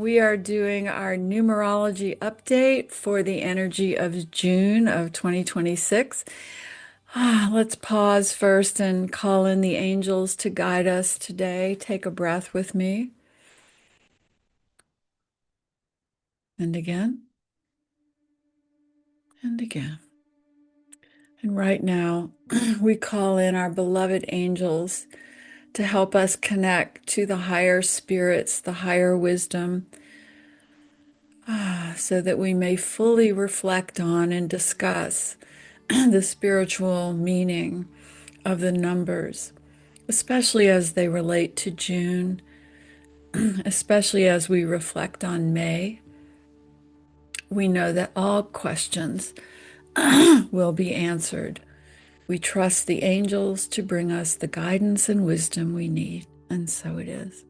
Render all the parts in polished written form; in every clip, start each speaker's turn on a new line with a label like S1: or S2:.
S1: We are doing our numerology update for the energy of June of 2026. Let's pause first and call in the angels to guide us today. Take a breath with me. And again, and again. And right now, we call in our beloved angels to help us connect to the higher spirits, the higher wisdom, so that we may fully reflect on and discuss the spiritual meaning of the numbers, especially as they relate to June, especially as we reflect on May. We know that all questions will be answered. We trust the angels to bring us the guidance and wisdom we need, and so it is.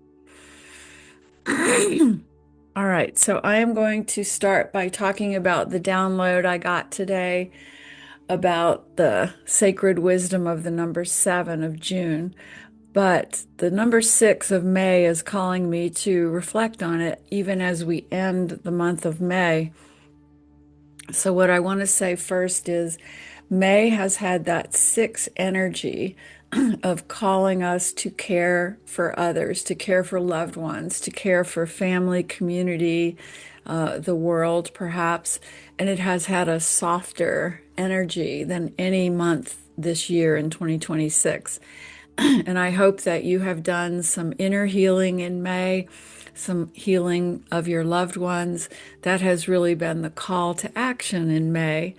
S1: All right, so I am going to start by talking about the download I got today about the sacred wisdom of the number 7 of June. But the number 6 of May is calling me to reflect on it even as we end the month of May. So, what I want to say first is May has had that 6 energy of calling us to care for others, to care for loved ones, to care for family, community, the world, perhaps. And it has had a softer energy than any month this year in 2026. And I hope that you have done some inner healing in May, some healing of your loved ones. That has really been the call to action in May.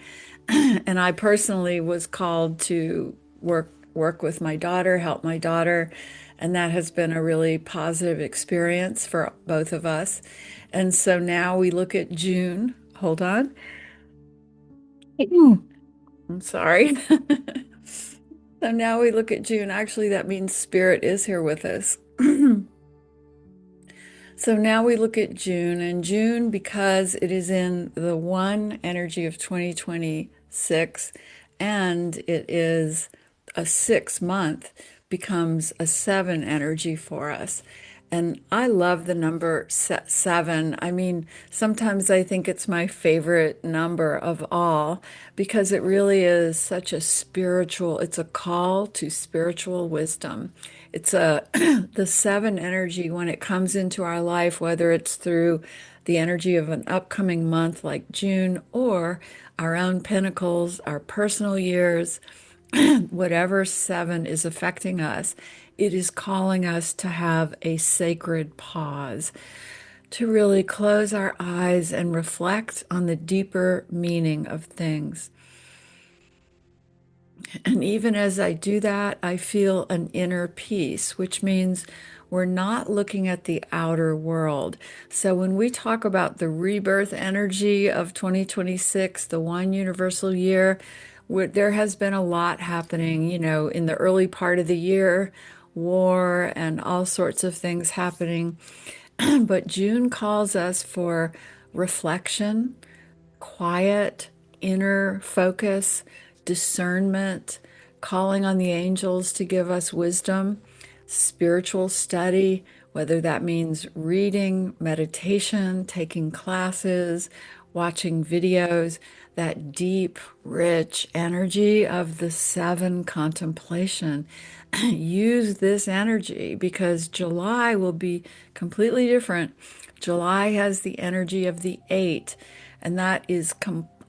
S1: And I personally was called to work with my daughter, help my daughter, and that has been a really positive experience for both of us. And so now we look at June. Hold on. I'm sorry. So now we look at June. Actually, that means Spirit is here with us. So now we look at June, and June, because it is in the one energy of 2026, and it is a 6 month, becomes a 7 energy for us. And I love the number 7. I mean, sometimes I think it's my favorite number of all because it really is such a spiritual, it's a call to spiritual wisdom. It's a the 7 energy when it comes into our life, whether it's through the energy of an upcoming month like June or our own pentacles, our personal years, whatever 7 is affecting us, it is calling us to have a sacred pause, to really close our eyes and reflect on the deeper meaning of things. And even as I do that, I feel an inner peace, which means we're not looking at the outer world. So when we talk about the rebirth energy of 2026, the one universal year, there has been a lot happening, in the early part of the year, war and all sorts of things happening. But June calls us for reflection, quiet, inner focus, discernment, calling on the angels to give us wisdom, spiritual study, whether that means reading, meditation, taking classes, watching videos, that deep, rich energy of the 7 contemplation. Use this energy because July will be completely different. July has the energy of the 8, and that is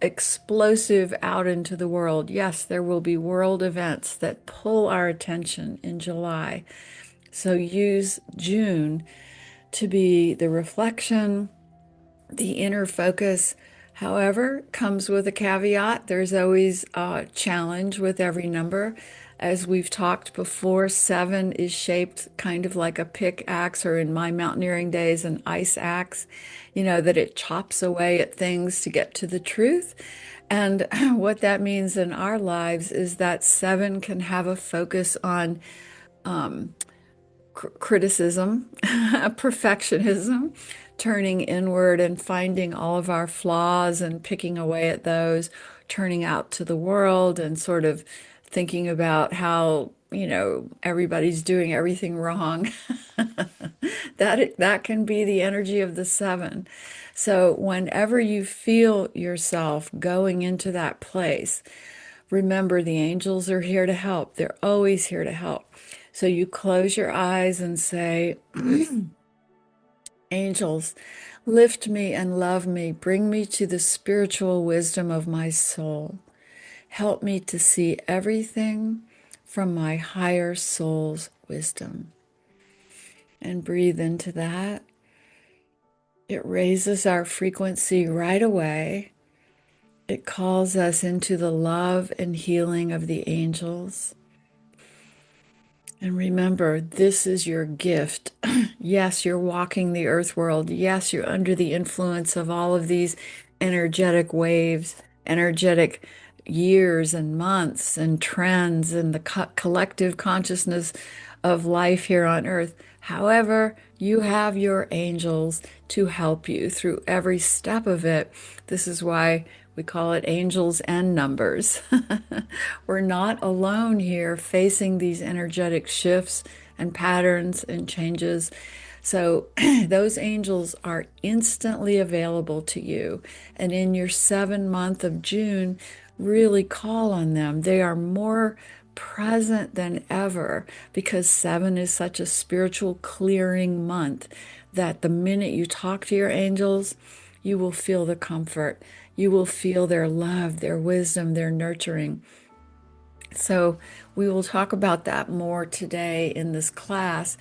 S1: explosive out into the world. Yes, there will be world events that pull our attention in July. So use June to be the reflection, the inner focus. However, comes with a caveat. There's always a challenge with every number. As we've talked before, 7 is shaped kind of like a pickaxe, or in my mountaineering days, an ice axe, that it chops away at things to get to the truth. And what that means in our lives is that 7 can have a focus on criticism, perfectionism, turning inward and finding all of our flaws and picking away at those, turning out to the world and sort of thinking about how, everybody's doing everything wrong. That can be the energy of the seven. So whenever you feel yourself going into that place, remember the angels are here to help. They're always here to help. So you close your eyes and say, angels, lift me and love me. Bring me to the spiritual wisdom of my soul. Help me to see everything from my higher soul's wisdom. And breathe into that. It raises our frequency right away. It calls us into the love and healing of the angels. And remember, this is your gift. Yes, you're walking the earth world. Yes, you're under the influence of all of these energetic waves, energetic years and months and trends and the collective consciousness of life here on earth. However, you have your angels to help you through every step of it. This is why we call it angels and numbers. We're not alone here facing these energetic shifts and patterns and changes. So those angels are instantly available to you. And in your 7 month of June, really call on them. They are more present than ever because 7 is such a spiritual clearing month that the minute you talk to your angels, you will feel the comfort. You will feel their love, their wisdom, their nurturing. So we will talk about that more today in this class,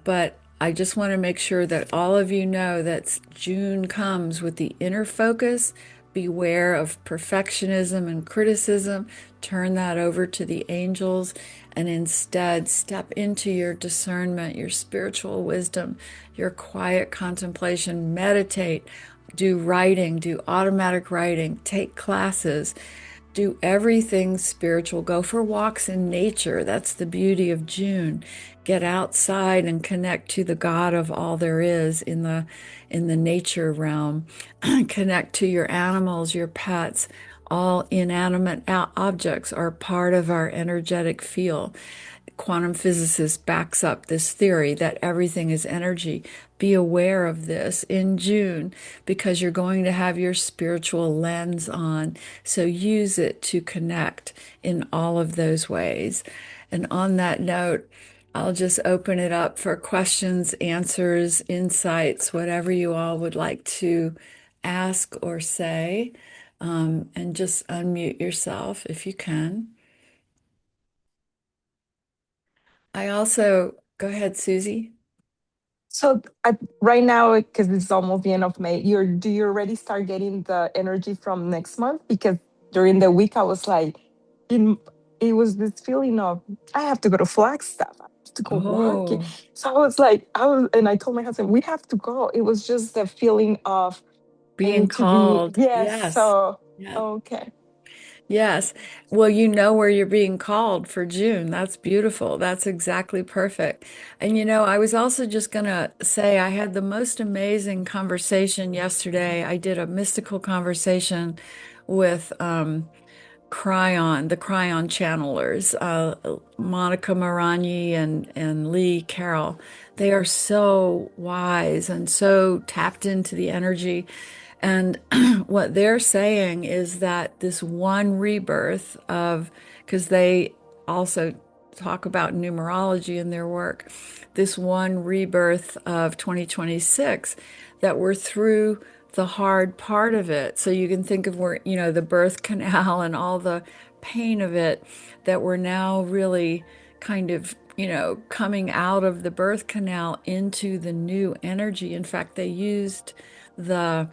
S1: but I just want to make sure that all of you know that June comes with the inner focus. Beware of perfectionism and criticism. Turn that over to the angels and instead step into your discernment, your spiritual wisdom, your quiet contemplation. Meditate, do writing, do automatic writing, take classes. Do everything spiritual. Go for walks in nature. That's the beauty of June. Get outside and connect to the God of all there is in the nature realm. Connect to your animals, your pets. All inanimate objects are part of our energetic field. Quantum physicists backs up this theory that everything is energy. Be aware of this in June because you're going to have your spiritual lens on. So use it to connect in all of those ways. And on that note, I'll just open it up for questions, answers, insights, whatever you all would like to ask or say. And just unmute yourself if you can. I also, go ahead, Susie.
S2: So right now, because it's almost the end of May, do you already start getting the energy from next month? Because during the week, I was like, in, it was this feeling of I have to go to Flagstaff, I have to go work.
S1: Oh,
S2: So I was like, and I told my husband we have to go. It was just the feeling of I
S1: being
S2: need to be
S1: called.
S2: yes.
S1: Yes.
S2: So
S1: Yeah.
S2: okay.
S1: Yes. Well, you know where you're being called for June. That's beautiful. That's exactly perfect. And I was also just going to say I had the most amazing conversation yesterday. I did a mystical conversation with the Cryon channelers, Monica Marani and Lee Carroll. They are so wise and so tapped into the energy. And what they're saying is that this one rebirth of, because they also talk about numerology in their work, this one rebirth of 2026, that we're through the hard part of it. So you can think of where, the birth canal and all the pain of it, that we're now really kind of, coming out of the birth canal into the new energy. In fact, they used the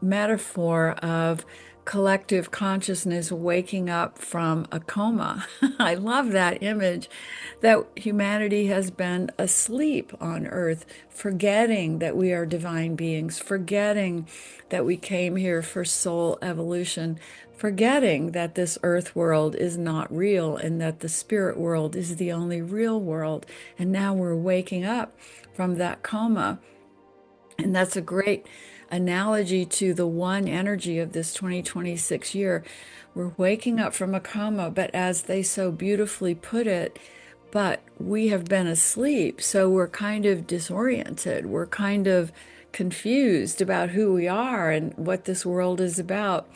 S1: metaphor of collective consciousness waking up from a coma. I love that image that humanity has been asleep on earth, forgetting that we are divine beings, forgetting that we came here for soul evolution, forgetting that this earth world is not real and that the spirit world is the only real world. And now we're waking up from that coma. And that's a great analogy to the one energy of this 2026 year. We're waking up from a coma, but as they so beautifully put it, but we have been asleep. So we're kind of disoriented. We're kind of confused about who we are and what this world is about.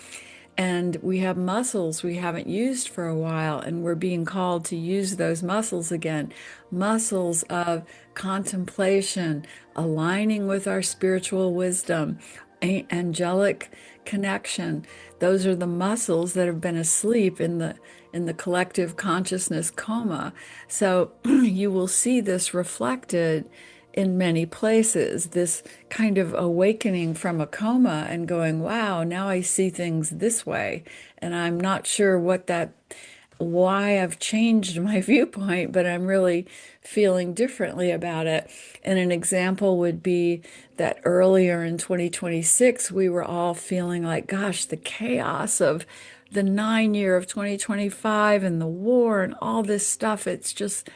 S1: And we have muscles we haven't used for a while, and we're being called to use those muscles again. Muscles of contemplation, aligning with our spiritual wisdom, angelic connection. Those are the muscles that have been asleep in the collective consciousness coma. So you will see this reflected in many places, this kind of awakening from a coma and going, wow, now I see things this way. And I'm not sure why I've changed my viewpoint, but I'm really feeling differently about it. And an example would be that earlier in 2026, we were all feeling like, gosh, the chaos of the 9 year of 2025 and the war and all this stuff. It's just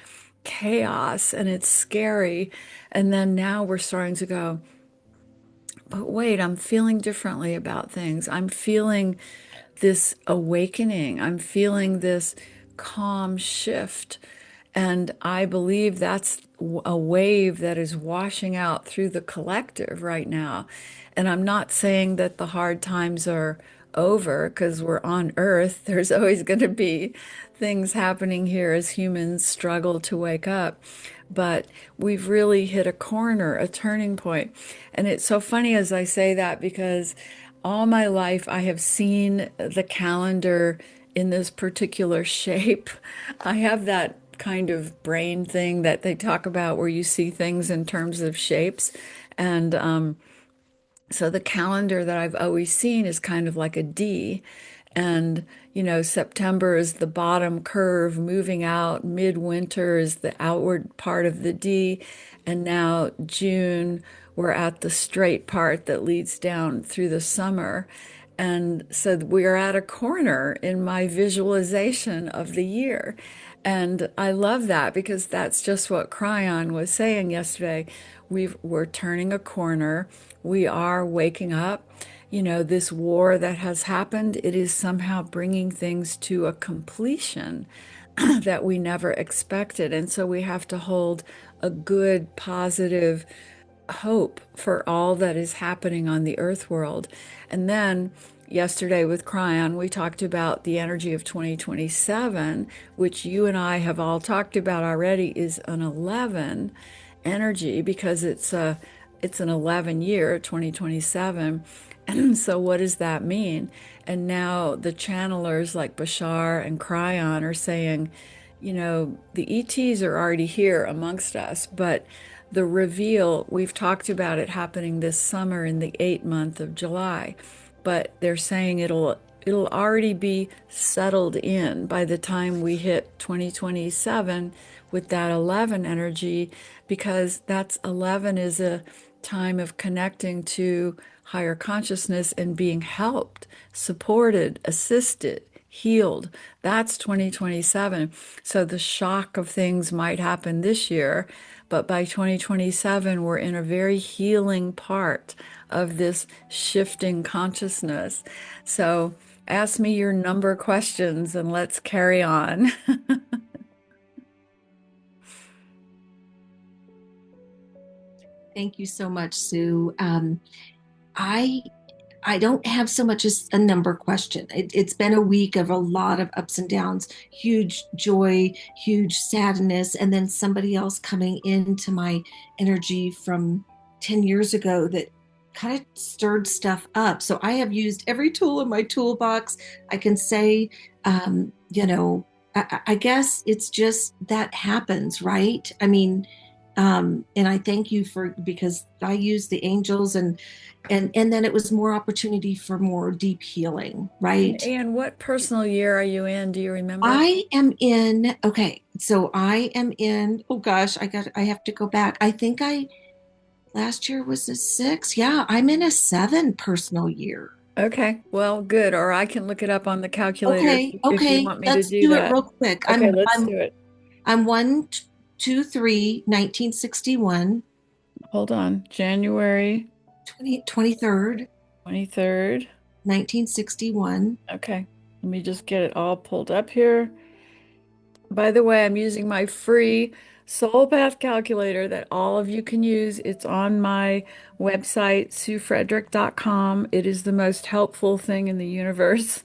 S1: chaos and it's scary. And then now we're starting to go, but wait, I'm feeling differently about things. I'm feeling this awakening. I'm feeling this calm shift. And I believe that's a wave that is washing out through the collective right now. And I'm not saying that the hard times are over because we're on Earth. There's always going to be things happening here as humans struggle to wake up. But we've really hit a corner, a turning point. And it's so funny as I say that because all my life I have seen the calendar in this particular shape. I have that kind of brain thing that they talk about where you see things in terms of shapes. And so the calendar that I've always seen is kind of like a D. And, September is the bottom curve moving out, midwinter is the outward part of the D. And now June, we're at the straight part that leads down through the summer. And so we are at a corner in my visualization of the year. And I love that because that's just what Cryon was saying yesterday. We're turning a corner. We are waking up. This war that has happened, it is somehow bringing things to a completion that we never expected. And so we have to hold a good, positive hope for all that is happening on the earth world. And then yesterday with Cryon, we talked about the energy of 2027, which you and I have all talked about already, is an 11 energy because it's an 11 year, 2027. And so what does that mean? And now the channelers like Bashar and Cryon are saying, the ETs are already here amongst us, but the reveal, we've talked about it happening this summer in the 8 month of July, but they're saying it'll already be settled in by the time we hit 2027 with that 11 energy, because that's 11 is a time of connecting to higher consciousness and being helped, supported, assisted, healed. That's 2027. So the shock of things might happen this year, but by 2027, we're in a very healing part of this shifting consciousness. So ask me your number questions and let's carry on.
S3: Thank you so much, Sue. I I don't have so much as a number question. It's been a week of a lot of ups and downs, huge joy, huge sadness, and then somebody else coming into my energy from 10 years ago that kind of stirred stuff up. So I have used every tool in my toolbox. I can say, I guess it's just that happens, right? I mean, and I thank you for, because I use the angels, and then it was more opportunity for more deep healing,
S1: And
S3: right?
S1: Anne, what personal year are you in? Do you remember?
S3: I am in, okay, so I am in, oh gosh, I have to go back. I think last year was a 6. Yeah, I'm in a 7 personal year.
S1: Okay, well, good. Or I can look it up on the calculator
S3: Okay,
S1: if you
S3: okay,
S1: want me to
S3: let's
S1: do
S3: do it
S1: that.
S3: real quick.
S1: Okay, let's do it.
S3: I'm 1 2 3 1961.
S1: Hold on. January.
S3: 23rd,
S1: 23rd.
S3: 1961.
S1: Okay. Let me just get it all pulled up here. By the way, I'm using my free soul path calculator that all of you can use. It's on my website, SueFrederick.com. It is the most helpful thing in the universe.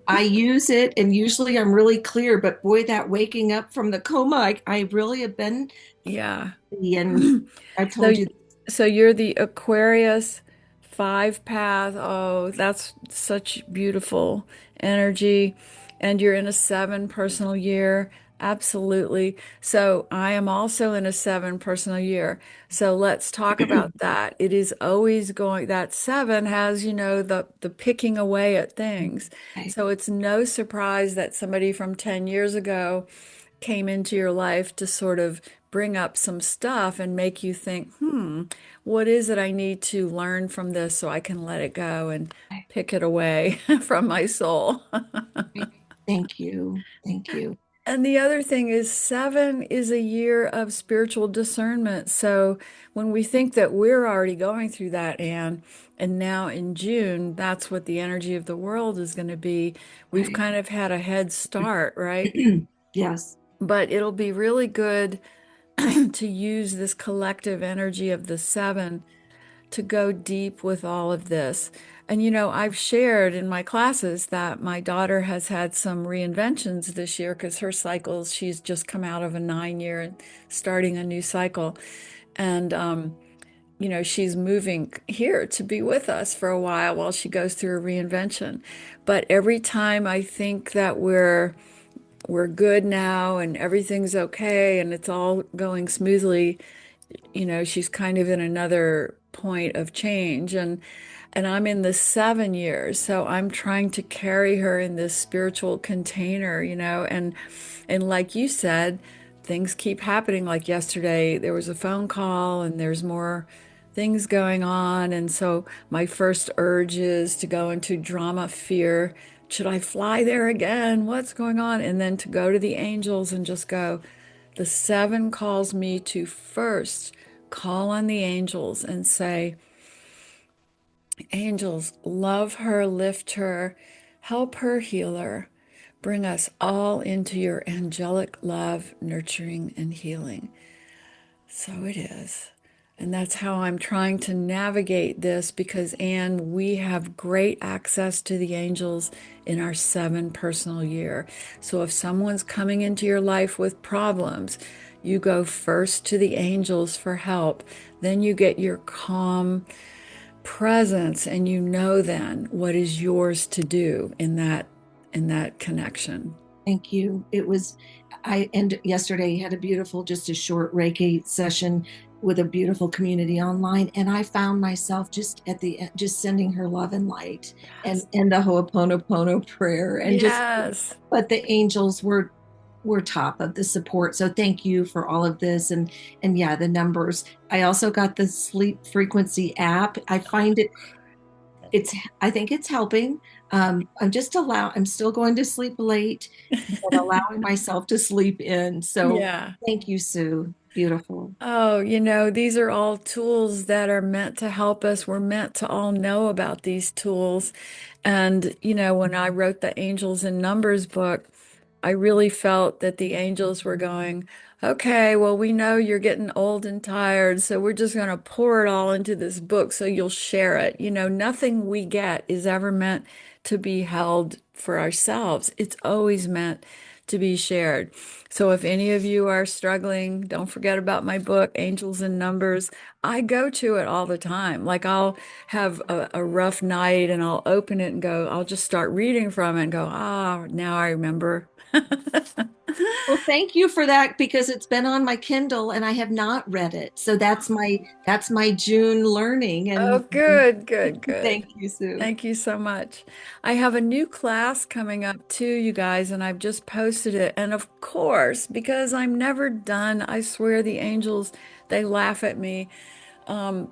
S3: I use it, and usually I'm really clear, but boy, that waking up from the coma, I really have been,
S1: Yeah.
S3: and I've
S1: So,
S3: told you,
S1: so you're the Aquarius 5 path. Oh, that's such beautiful energy. And you're in a 7 personal year. Absolutely. So I am also in a 7 personal year. So let's talk about that. It is always going, that 7 has, the picking away at things.
S3: okay,
S1: So it's no surprise that somebody from 10 years ago came into your life to sort of bring up some stuff and make you think, what is it I need to learn from this so I can let it go and pick it away from my soul?
S3: okay. Thank you. Thank you.
S1: And the other thing is, 7 is a year of spiritual discernment. So when we think that we're already going through that, Anne, and now in June, that's what the energy of the world is going to be. We've
S3: Right.
S1: kind of had a head start, right?
S3: Yes.
S1: But it'll be really good to use this collective energy of the 7 to go deep with all of this. And I've shared in my classes that my daughter has had some reinventions this year because her cycles, she's just come out of a 9 year and starting a new cycle. And, she's moving here to be with us for a while she goes through a reinvention. But every time I think that we're good now and everything's okay and it's all going smoothly, she's kind of in another point of change, and I'm in the 7 years, so I'm trying to carry her in this spiritual container, and like you said, things keep happening. Like yesterday, there was a phone call and there's more things going on, and so my first urge is to go into drama fear. Should I fly there again? What's going on? And then to go to the angels and just go, the 7 calls me to first call on the angels and say, angels, love her, lift her, help her, heal her. Bring us all into your angelic love, nurturing, and healing. So it is. And that's how I'm trying to navigate this because, Anne, we have great access to the angels in our 7 personal year. So if someone's coming into your life with problems, you go first to the angels for help. Then you get your calm presence and you know then what is yours to do in that connection.
S3: Thank you. It was, I and yesterday had a beautiful, just a short Reiki session with a beautiful community online, and I found myself just at the end, just sending her love and light, and the Ho'oponopono prayer, and just,
S1: Yes.
S3: but the angels were top of the support. So thank you for all of this, and yeah, the numbers. I also got the sleep frequency app. I find it's I think it's helping. I'm still going to sleep late, but allowing myself to sleep in. So
S1: Yeah.
S3: thank you, Sue. Beautiful.
S1: Oh, these are all tools that are meant to help us. We're meant to all know about these tools. And, when I wrote the Angels and Numbers book, I really felt that the angels were going, okay, well, we know you're getting old and tired, so we're just going to pour it all into this book so you'll share it. Nothing we get is ever meant to be held for ourselves. It's always meant to be shared. So if any of you are struggling, don't forget about my book, Angels and Numbers. I go to it all the time. Like I'll have a rough night and I'll open it and go, I'll just start reading from it and go, now I remember.
S3: Well, thank you for that because it's been on my Kindle and I have not read it. So that's my June learning.
S1: Oh,
S3: And
S1: good, good, good.
S3: thank you, Sue.
S1: Thank you so much. I have a new class coming up too, you guys, and I've just posted it. And of course, because I'm never done, I swear the angels, they laugh at me.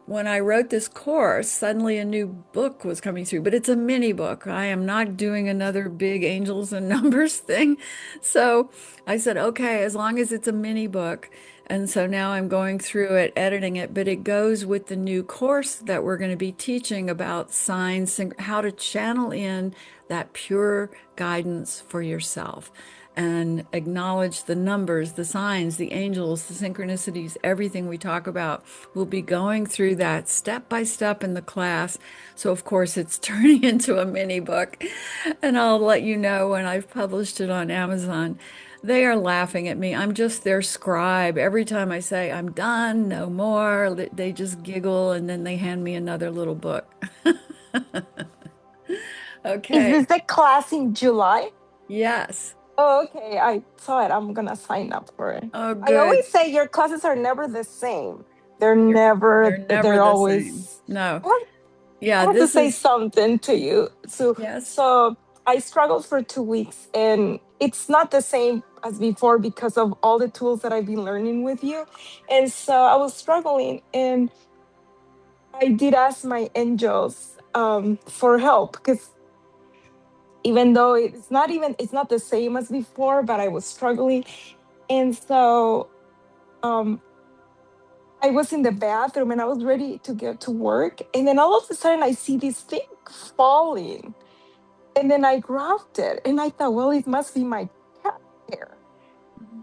S1: When I wrote this course, suddenly a new book was coming through, but it's a mini book. I am not doing another big angels and numbers thing. So I said, okay, as long as it's a mini book. And so now I'm going through it, editing it, but it goes with the new course that we're going to be teaching about signs and how to channel in that pure guidance for yourself and acknowledge the numbers, the signs, the angels, the synchronicities, everything we talk about. We'll be going through that step by step in the class. So, of course, it's turning into a mini book, and I'll let you know when I've published it on Amazon. They are laughing at me. I'm just their scribe. Every time I say I'm done, no more, they just giggle and then they hand me another little book.
S2: Is
S1: Okay.
S2: this the class in July?
S1: Yes.
S2: Oh, okay. I saw it. I'm gonna sign up for it.
S1: Oh,
S2: I
S1: good.
S2: always say your classes are never the same.
S1: They're never
S2: They're
S1: the same.
S2: always.
S1: No.
S2: I
S1: Yeah,
S2: have to
S1: this
S2: say
S1: is,
S2: something to you.
S1: yes.
S2: So I struggled for 2 weeks, and it's not the same as before because of all the tools that I've been learning with you. And so I was struggling, and I did ask my angels for help because even though it's not the same as before, but I was struggling. And so um, I was in the bathroom and I was ready to get to work. And then all of a sudden I see this thing falling. And then I grabbed it and I thought, well, it must be my cat hair.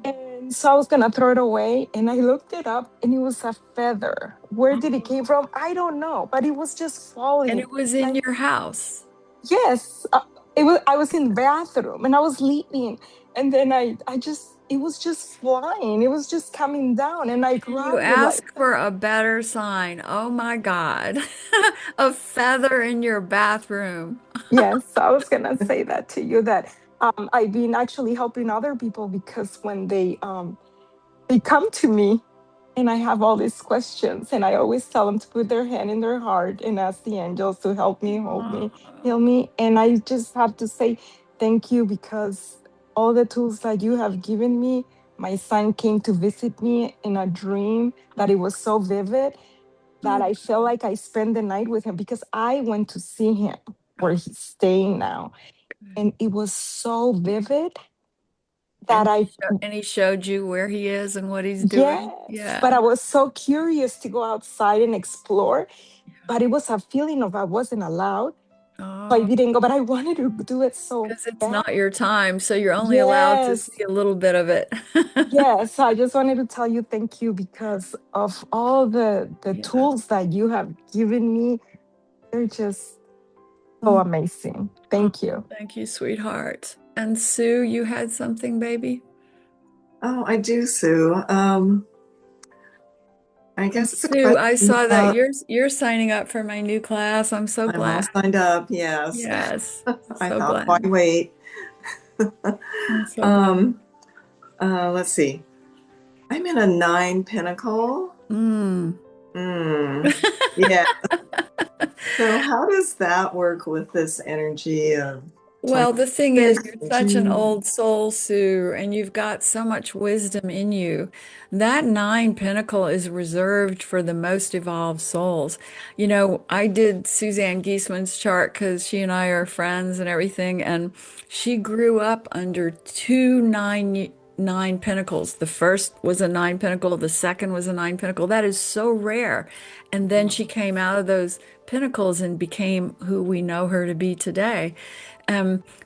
S2: And so I was gonna throw it away. And I looked it up and it was a feather. Where did it came from? I don't know, but it was just
S1: And
S2: falling.
S1: it was
S2: And
S1: in
S2: I
S1: your house.
S2: Yes, it was. I was in the bathroom and I was leaving, and then I just it was just flying. It was just coming down, and I
S1: Can you
S2: grabbed it
S1: ask
S2: like that.
S1: for a better sign? Oh my God. A feather in your bathroom.
S2: Yes, I was gonna say that to you that I've been actually helping other people because when they come to me and I have all these questions, and I always tell them to put their hand in their heart and ask the angels to help me, hold
S1: Oh,
S2: me, heal me. And I just have to say thank you because all the tools that you have given me, my son came to visit me in a dream that it was so vivid that
S1: oh,
S2: I felt like I spent the night with him because I went to see him where
S1: oh,
S2: he's staying now.
S1: good.
S2: And it was so vivid that
S1: And
S2: I
S1: he showed you where he is and what he's doing.
S2: Yes, but
S1: Yeah.
S2: I was so curious to go outside and explore. But it was a feeling of I wasn't allowed. So I
S1: Oh,
S2: didn't go, but I wanted to do it so
S1: because it's
S2: bad.
S1: not your time, so you're only allowed to see
S2: Yes,
S1: a little bit of it.
S2: yes. I just wanted to tell you thank you because of all the
S1: Yeah.
S2: tools that you have given me. They're just so
S1: Mm.
S2: amazing.
S1: Oh,
S2: Thank you.
S1: thank you, sweetheart. And Sue, you had something, baby?
S4: Oh, I do, Sue. I
S1: And
S4: guess it's a
S1: Sue, I
S4: question
S1: saw that
S4: about
S1: you're signing up for my new class. I'm so
S4: I'm all
S1: glad.
S4: signed up. Yes.
S1: Yes,
S4: I
S1: so
S4: thought, why
S1: glad.
S4: wait?
S1: I'm so glad.
S4: Um, let's see. I'm in a nine pentacle.
S1: Mm.
S4: Mm, yeah. So how does that work with this energy of
S1: Well, the thing is,
S4: 26
S1: you're
S4: and
S1: such an
S4: June?
S1: old soul, Sue, and you've got so much wisdom in you. That nine pinnacle is reserved for the most evolved souls. You know, I did Suzanne Giesman's chart because she and I are friends and everything, and she grew up under nine pinnacles. The first was a nine pinnacle, the second was a nine pinnacle. That is so rare. And then she came out of those pinnacles and became who we know her to be today.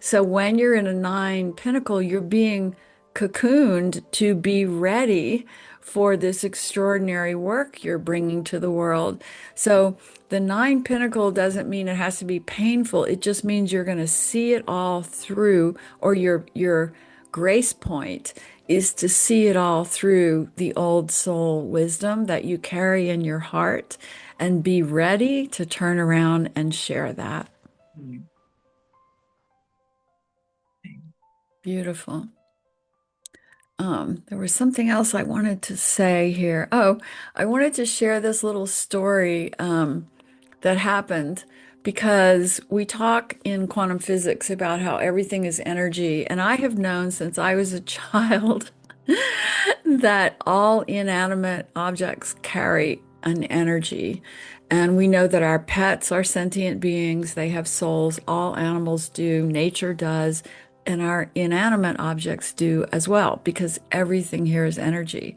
S1: So when you're in a nine pinnacle, you're being cocooned to be ready for this extraordinary work you're bringing to the world. So the nine pinnacle doesn't mean it has to be painful. It just means you're going to see it all through, or your grace point is to see it all through the old soul wisdom that you carry in your heart and be ready to turn around and share that. Beautiful. There was something else I wanted to say here. Oh, I wanted to share this little story that happened because we talk in quantum physics about how everything is energy. And I have known since I was a child that all inanimate objects carry an energy. And we know that our pets are sentient beings, they have souls, all animals do, nature does. and our inanimate objects do as well, because everything here is energy.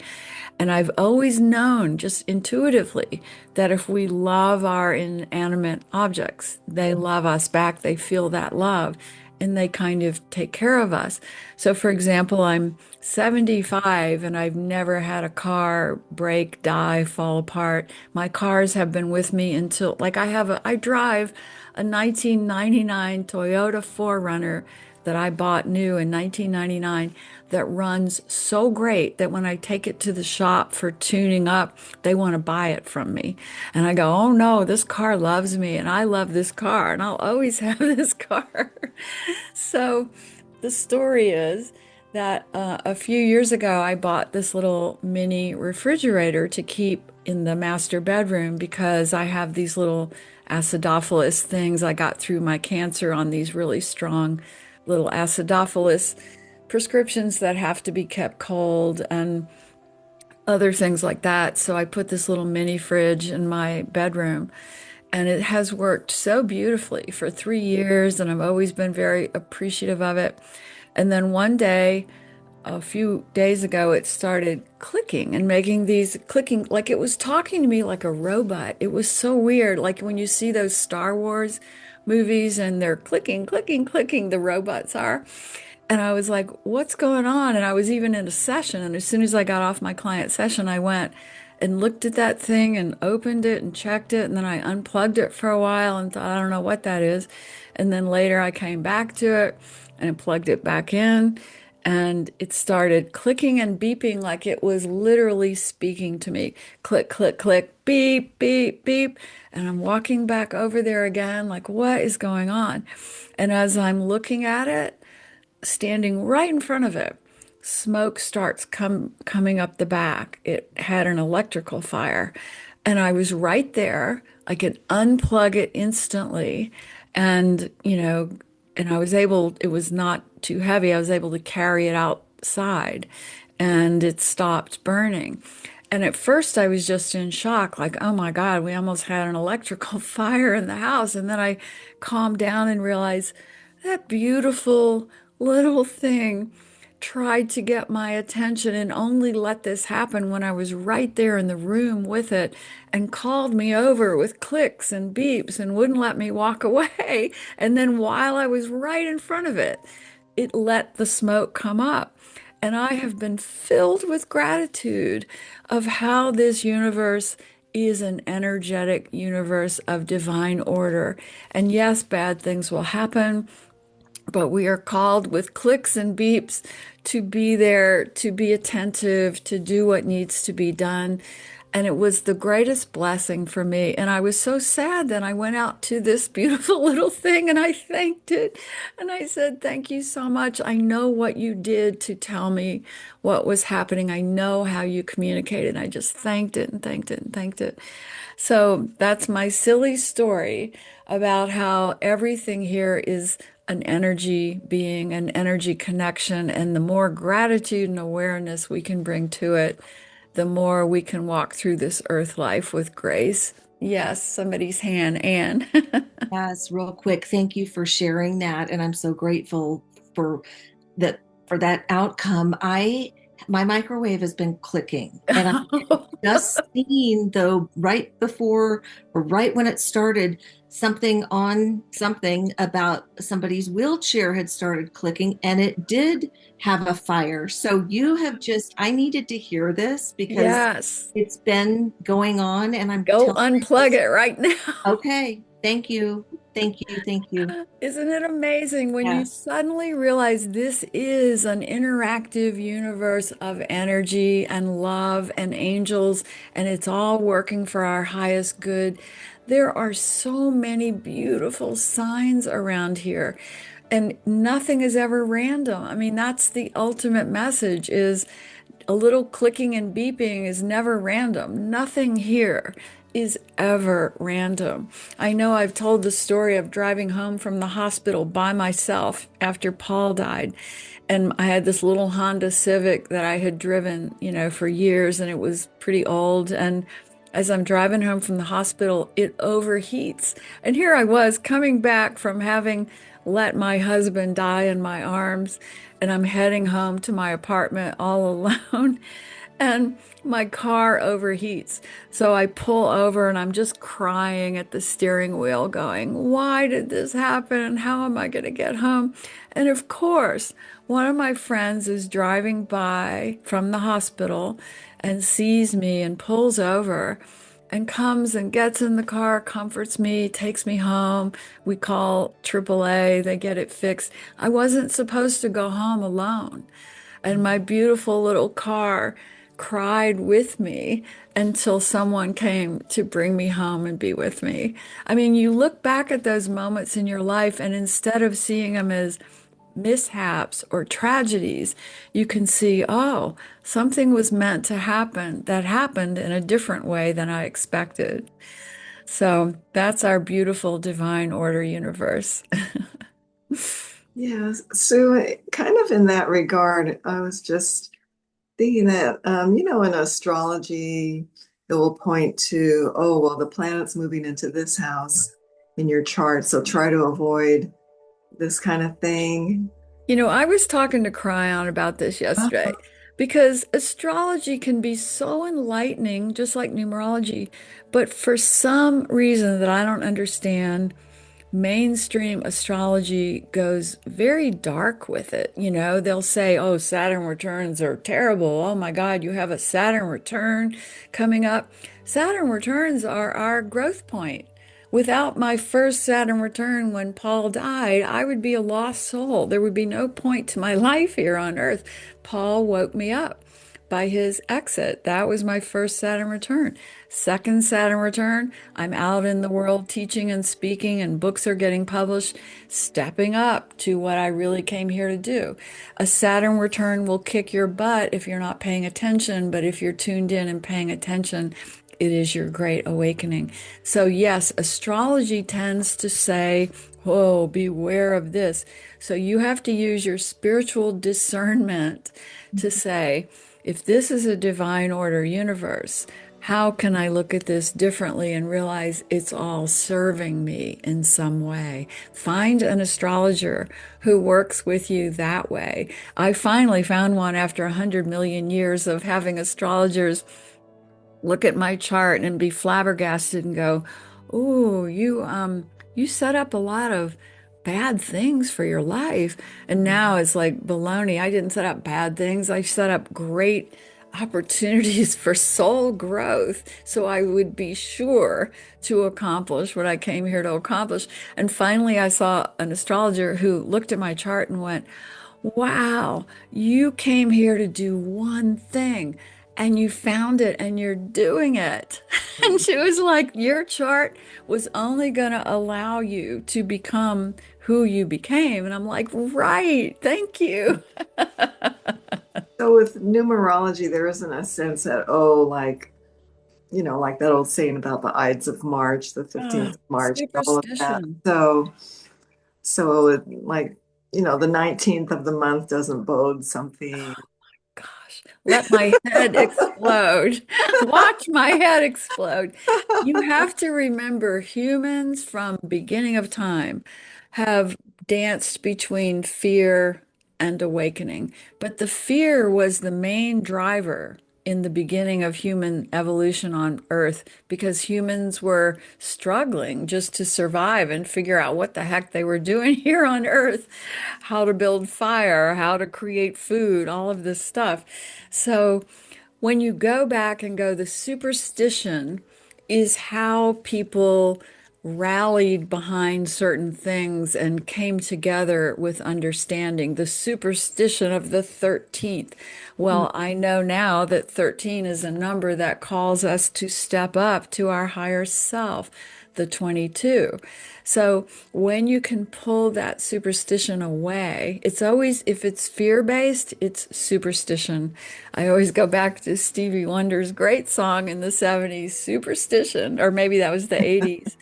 S1: And I've always known just intuitively that if we love our inanimate objects, they love us back, they feel that love, and they kind of take care of us. So, for example, I'm 75 and I've never had a car break, die, fall apart. My cars have been with me until, like, I drive a 1999 Toyota 4Runner that I bought new in 1999 that runs so great that when I take it to the shop for tuning up, they want to buy it from me. And I go, oh no, this car loves me and I love this car and I'll always have this car. So the story is that a few years ago, I bought this little mini refrigerator to keep in the master bedroom because I have these little acidophilus things. I got through my cancer on these really strong little acidophilus prescriptions that have to be kept cold and other things like that. So I put this little mini fridge in my bedroom, and it has worked so beautifully for 3 years, and I've always been very appreciative of it. And then one day, a few days ago, it started clicking and making these clicking, like it was talking to me like a robot. It was so weird. Like when you see those Star Wars movies and they're clicking, clicking, clicking, the robots are. And I was like, what's going on? And I was even in a session. And as soon as I got off my client session, I went and looked at that thing and opened it and checked it. And then I unplugged it for a while and thought, I don't know what that is. And then later I came back to it and plugged it back in. And it started clicking and beeping like it was literally speaking to me. Click, click, click, beep, beep, beep. And I'm walking back over there again, like, what is going on? And as I'm looking at it, standing right in front of it, smoke starts coming up the back. It had an electrical fire, and I was right there. I could unplug it instantly, and and I was able. It was not too heavy. I was able to carry it outside, and it stopped burning. And at first, I was just in shock, like, oh my God, we almost had an electrical fire in the house. And then I calmed down and realized that beautiful little thing tried to get my attention and only let this happen when I was right there in the room with it and called me over with clicks and beeps and wouldn't let me walk away. And then while I was right in front of it, it let the smoke come up. And I have been filled with gratitude of how this universe is an energetic universe of divine order. And yes, bad things will happen, but we are called with clicks and beeps to be there, to be attentive, to do what needs to be done. And it was the greatest blessing for me. And I was so sad that I went out to this beautiful little thing and I thanked it. And I said, thank you so much. I know what you did to tell me what was happening. I know how you communicated. I just thanked it and thanked it and thanked it. So that's my silly story about how everything here is an energy being, an energy connection. And the more gratitude and awareness we can bring to it, the more we can walk through this earth life with grace. Yes, somebody's hand, Anne.
S3: Yes, real quick. Thank you for sharing that. And I'm so grateful for that outcome. My microwave has been clicking, and I just seen, though, right before or right when it started, something about somebody's wheelchair had started clicking, and it did have a fire. So I needed to hear this because
S1: Yes.
S3: it's been going on, and I'm
S1: Go
S3: telling
S1: unplug it right now.
S3: okay. Thank you. Thank you. Thank you.
S1: Isn't it amazing when you
S3: Yes.
S1: suddenly realize this is an interactive universe of energy and love and angels, and it's all working for our highest good? There are so many beautiful signs around here, and nothing is ever random. I mean, that's the ultimate message is a little clicking and beeping is never random. Nothing here is ever random. I know I've told the story of driving home from the hospital by myself after Paul died. And I had this little Honda Civic that I had driven, for years, and it was pretty old. And as I'm driving home from the hospital, it overheats. And here I was coming back from having let my husband die in my arms, and I'm heading home to my apartment all alone. And my car overheats. So I pull over and I'm just crying at the steering wheel, going, why did this happen? How am I going to get home? And of course, one of my friends is driving by from the hospital and sees me and pulls over and comes and gets in the car, comforts me, takes me home. We call AAA, they get it fixed. I wasn't supposed to go home alone. And my beautiful little car cried with me until someone came to bring me home and be with me. I mean, you look back at those moments in your life, and instead of seeing them as mishaps or tragedies, you can see, oh, something was meant to happen that happened in a different way than I expected. So that's our beautiful divine order universe.
S4: Yeah, so kind of in that regard, I was just thinking that, in astrology, it will point to, oh, well, the planet's moving into this house in your chart, so try to avoid this kind of thing.
S1: I was talking to Cryon about this yesterday because astrology can be so enlightening, just like numerology, but for some reason that I don't understand, mainstream astrology goes very dark with it. They'll say, oh, Saturn returns are terrible. Oh my God, you have a Saturn return coming up. Saturn returns are our growth point. Without my first Saturn return when Paul died, I would be a lost soul. There would be no point to my life here on earth. Paul woke me up by his exit. That was my first Saturn return. Second Saturn return, I'm out in the world teaching and speaking, and books are getting published, stepping up to what I really came here to do. A Saturn return will kick your butt if you're not paying attention, but if you're tuned in and paying attention, it is your great awakening. So, yes, astrology tends to say, whoa, beware of this. So, you have to use your spiritual discernment to say, if this is a divine order universe, how can I look at this differently and realize it's all serving me in some way? Find an astrologer who works with you that way. I finally found one after 100 million years of having astrologers look at my chart and be flabbergasted and go, "Ooh, you set up a lot of bad things for your life." And now it's like baloney. I didn't set up bad things. I set up great opportunities for soul growth so I would be sure to accomplish what I came here to accomplish. And finally, I saw an astrologer who looked at my chart and went, wow, you came here to do one thing and you found it and you're doing it. And she was like, your chart was only going to allow you to become who you became. And I'm like, right, thank you.
S4: So with numerology, there isn't a sense that, oh, like that old saying about the Ides of March, the 15th of March, all of that.
S1: Superstition.
S4: So the 19th of the month doesn't bode something.
S1: Gosh, let my head explode. Watch my head explode. You have to remember humans from beginning of time have danced between fear and awakening. But the fear was the main driver in the beginning of human evolution on Earth because humans were struggling just to survive and figure out what the heck they were doing here on Earth, how to build fire, how to create food, all of this stuff. So when you go back and go, the superstition is how people rallied behind certain things and came together with understanding. The superstition of the 13th. Well, I know now that 13 is a number that calls us to step up to our higher self, the 22. So when you can pull that superstition away, it's always, if it's fear-based, it's superstition. I always go back to Stevie Wonder's great song in the 70s, Superstition, or maybe that was the 80s,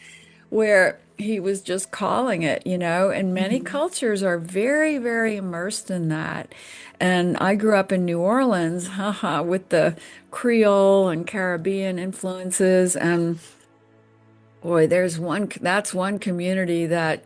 S1: where he was just calling it, and many
S3: Mhm.
S1: cultures are very, very immersed in that. And I grew up in New Orleans, haha, with the Creole and Caribbean influences. And boy, that's one community that,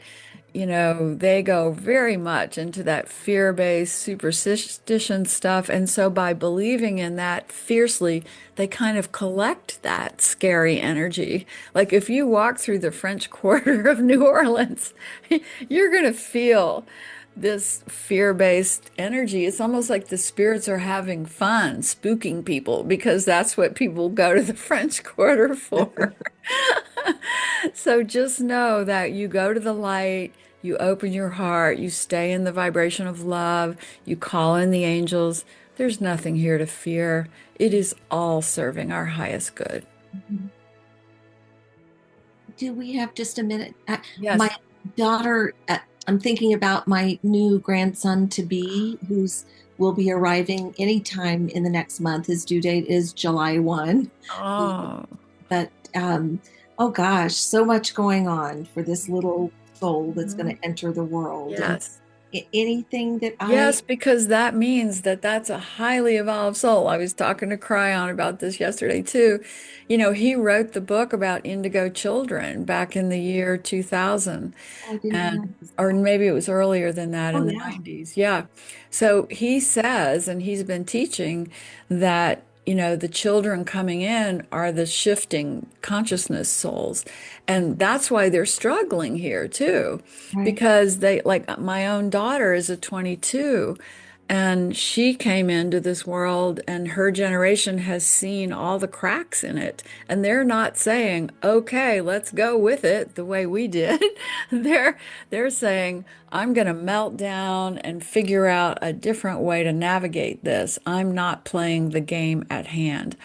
S1: they go very much into that fear-based superstition stuff. And so by believing in that fiercely, they kind of collect that scary energy. Like if you walk through the French Quarter of New Orleans, you're going to feel this fear-based energy. It's almost like the spirits are having fun, spooking people, because that's what people go to the French Quarter for. So just know that you go to the light, you open your heart, you stay in the vibration of love, you call in the angels. There's nothing here to fear. It is all serving our highest good.
S3: Mhm. Do we have just a minute? My
S1: Yes.
S3: daughter, I'm thinking about my new grandson to be, who's will be arriving anytime in the next month. His due date is July 1.
S1: Oh,
S3: But oh gosh, so much going on for this little soul that's going
S1: mhm.
S3: to enter the world. And
S1: Yes.
S3: anything that I,
S1: Yes, because that means that that's a highly evolved soul. I was talking to Cryon about this yesterday too. He wrote the book about indigo children back in the year 2000,
S3: I didn't
S1: and
S3: realize
S1: or
S3: that.
S1: maybe it was earlier than that
S3: Oh
S1: in the
S3: yeah.
S1: 90s. Yeah. So he says, and he's been teaching that, the children coming in are the shifting consciousness souls. And that's why they're struggling here too,
S3: Right.
S1: because like my own daughter is a 22. And she came into this world, and her generation has seen all the cracks in it. And they're not saying, okay, let's go with it the way we did. They're saying, I'm going to melt down and figure out a different way to navigate this. I'm not playing the game at hand.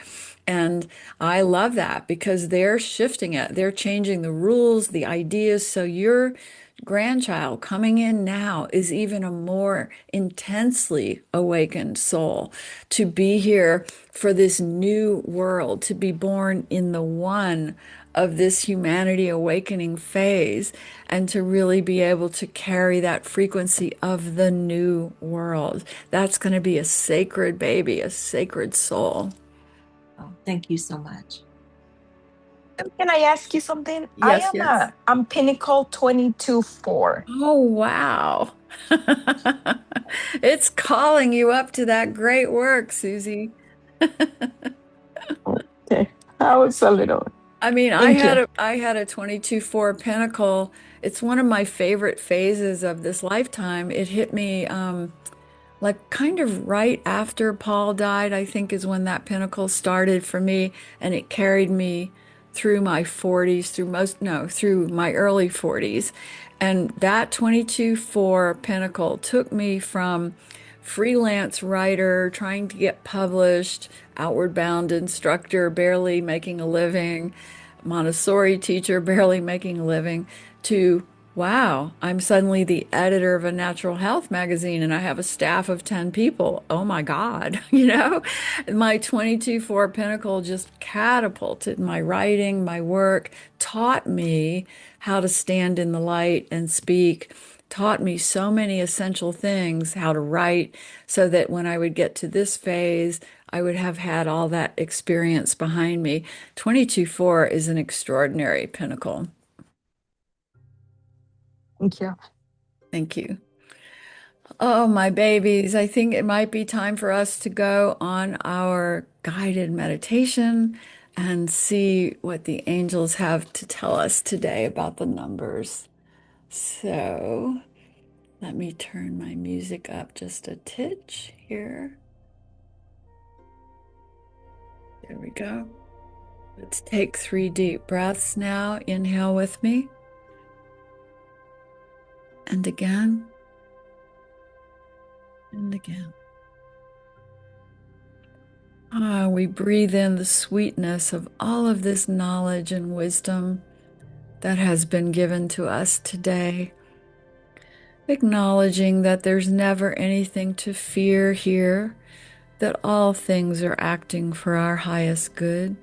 S1: And I love that because they're shifting it. They're changing the rules, the ideas. So your grandchild coming in now is even a more intensely awakened soul to be here for this new world, to be born in the one of this humanity awakening phase, and to really be able to carry that frequency of the new world. That's going to be a sacred baby, a sacred soul.
S3: Oh, thank you so much.
S2: Can I ask you something? I
S1: Yes,
S2: am
S1: yes.
S2: I'm Pinnacle 22-4.
S1: Oh, wow. It's calling you up to that great work, Susie.
S2: Okay. I was a little.
S1: I mean,
S2: Thank you.
S1: I had a 22-4 Pinnacle. It's one of my favorite phases of this lifetime. It hit me like kind of right after Paul died, I think is when that Pinnacle started for me, and it carried me through my 40s, through most, no, through my early 40s. And that 22-4 Pinnacle took me from freelance writer trying to get published, outward bound instructor, barely making a living, Montessori teacher, barely making a living, to wow, I'm suddenly the editor of a natural health magazine and I have a staff of 10 people. Oh my God, my 22-4 Pinnacle just catapulted my writing, my work, taught me how to stand in the light and speak, taught me so many essential things, how to write, so that when I would get to this phase, I would have had all that experience behind me. 22-4 is an extraordinary pinnacle.
S2: Thank you.
S1: Thank you. Oh, my babies, I think it might be time for us to go on our guided meditation and see what the angels have to tell us today about the numbers. So let me turn my music up just a titch here. There we go. Let's take 3 deep breaths now. Inhale with me. And again. And again. Ah, we breathe in the sweetness of all of this knowledge and wisdom that has been given to us today, acknowledging that there's never anything to fear here, that all things are acting for our highest good.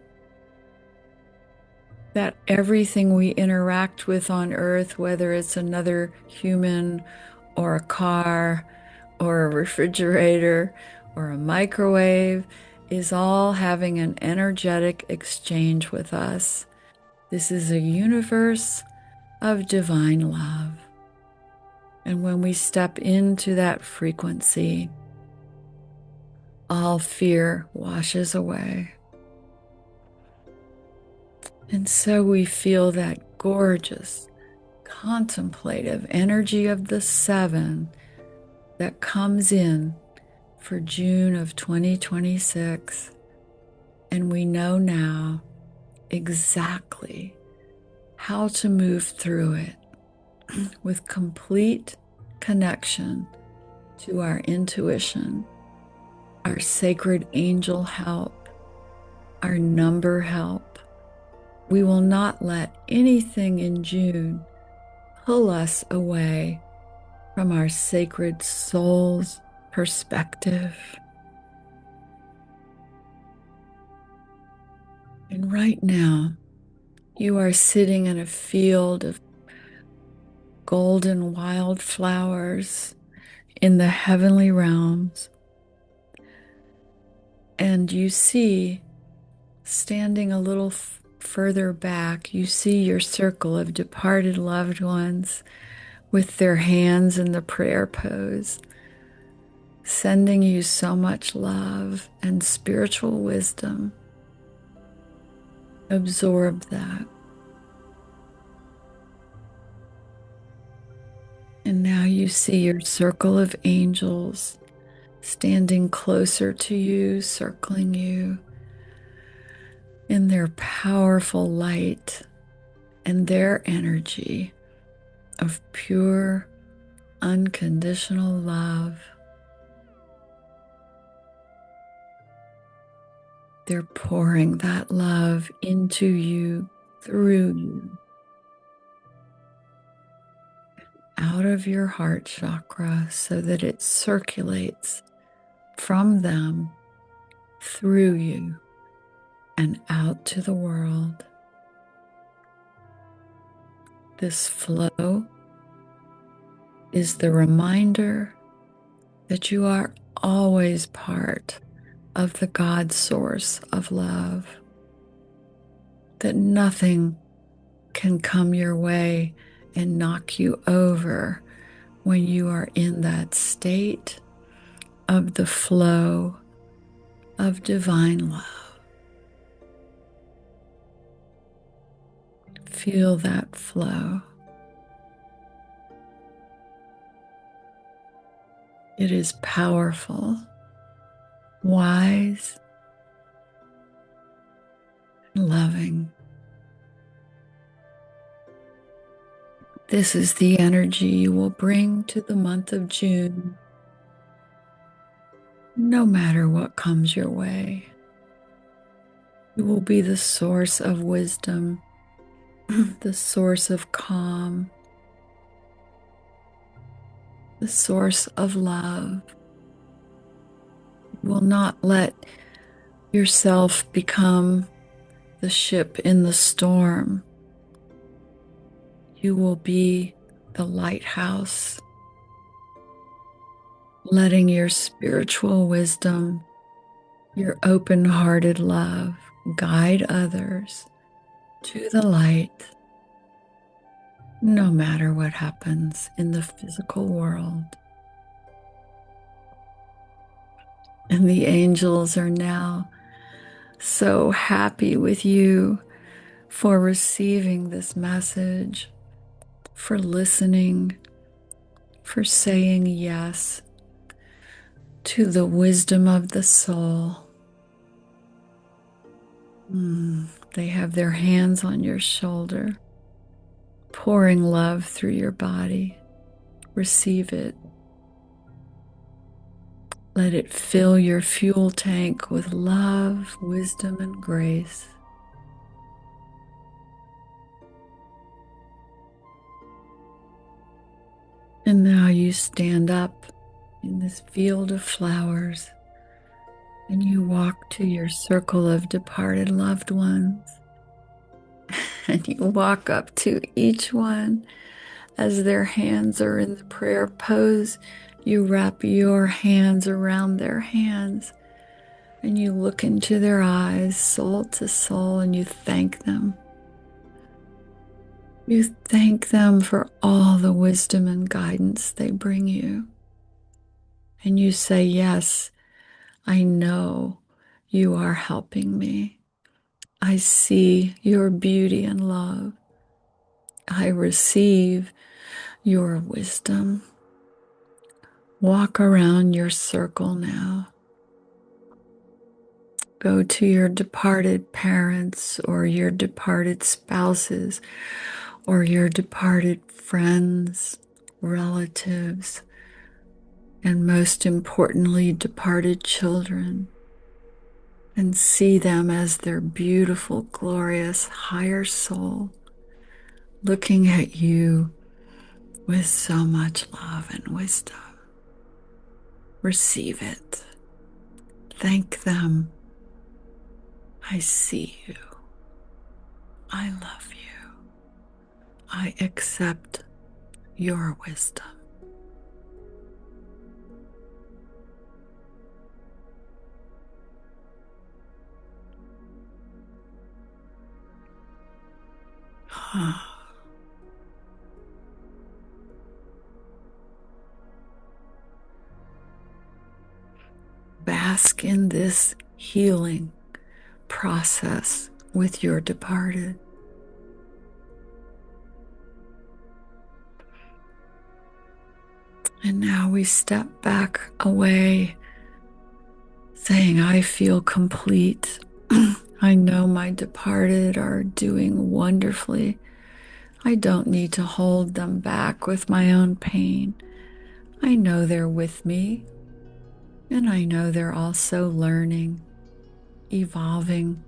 S1: that everything we interact with on Earth, whether it's another human or a car or a refrigerator or a microwave, is all having an energetic exchange with us. This is a universe of divine love. And when we step into that frequency, all fear washes away. And so we feel that gorgeous, contemplative energy of the seven that comes in for June of 2026. And we know now exactly how to move through it with complete connection to our intuition, our sacred angel help, our number help. We will not let anything in June pull us away from our sacred soul's perspective. And right now, you are sitting in a field of golden wildflowers in the heavenly realms. And you see, standing a little further back, you see your circle of departed loved ones with their hands in the prayer pose, sending you so much love and spiritual wisdom. Absorb that. And now you see your circle of angels standing closer to you, circling you in their powerful light and their energy of pure, unconditional love. They're pouring that love into you, through you, out of your heart chakra so that it circulates from them through you and out to the world. This flow is the reminder that you are always part of the God source of love, that nothing can come your way and knock you over when you are in that state of the flow of divine love. Feel that flow. It is powerful, wise, and loving. This is the energy you will bring to the month of June, no matter what comes your way. You will be the source of wisdom, the source of calm, the source of love. You will not let yourself become the ship in the storm. You will be the lighthouse, letting your spiritual wisdom, your open-hearted love guide others to the light, no matter what happens in the physical world. And the angels are now so happy with you for receiving this message, for listening, for saying yes to the wisdom of the soul. They have their hands on your shoulder, pouring love through your body. Receive it. Let it fill your fuel tank with love, wisdom, and grace. And now you stand up in this field of flowers and you walk to your circle of departed loved ones. And you walk up to each one as their hands are in the prayer pose. You wrap your hands around their hands and you look into their eyes, soul to soul, and you thank them. You thank them for all the wisdom and guidance they bring you. And you say, yes, I know you are helping me. I see your beauty and love. I receive your wisdom. Walk around your circle now. Go to your departed parents or your departed spouses or your departed friends, relatives, and most importantly, departed children, and see them as their beautiful, glorious, higher soul looking at you with so much love and wisdom. Receive it. Thank them. I see you. I love you. I accept your wisdom. Bask in this healing process with your departed. And now we step back away, saying, I feel complete. I know my departed are doing wonderfully. I don't need to hold them back with my own pain. I know they're with me, and I know they're also learning, evolving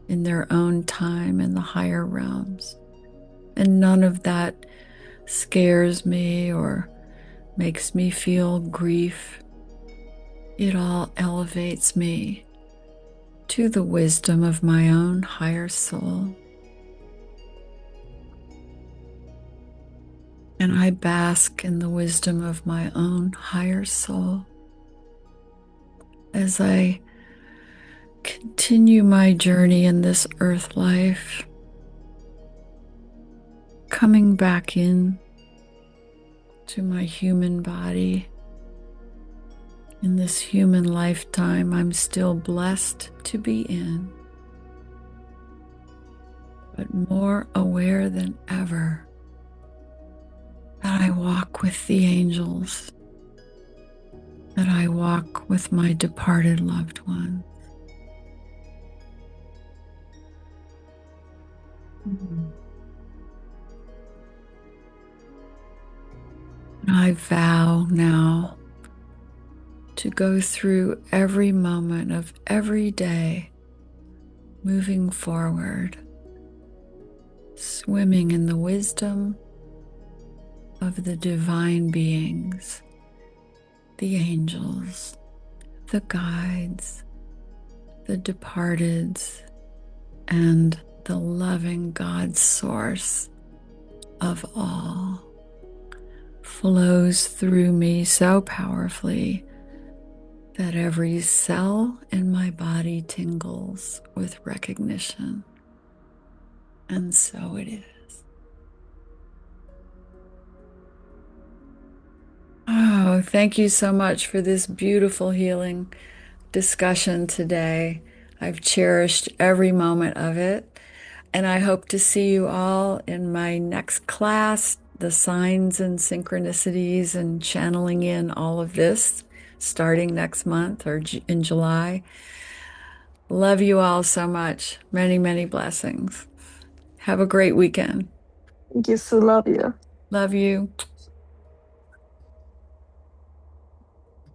S1: in their own time in the higher realms. And none of that scares me or makes me feel grief. It all elevates me to the wisdom of my own higher soul. And I bask in the wisdom of my own higher soul as I continue my journey in this earth life, coming back in to my human body. In this human lifetime, I'm still blessed to be in, but more aware than ever that I walk with the angels, that I walk with my departed loved ones. I vow now to go through every moment of every day, moving forward, swimming in the wisdom of the divine beings, the angels, the guides, the departeds, and the loving God source of all flows through me so powerfully that every cell in my body tingles with recognition. And so it is. Oh, thank you so much for this beautiful healing discussion today. I've cherished every moment of it. And I hope to see you all in my next class, the signs and synchronicities and channeling in all of this starting next month or in July. Love you all so much. Many, many blessings. Have a great weekend.
S2: Thank you, so love you.
S1: Love you.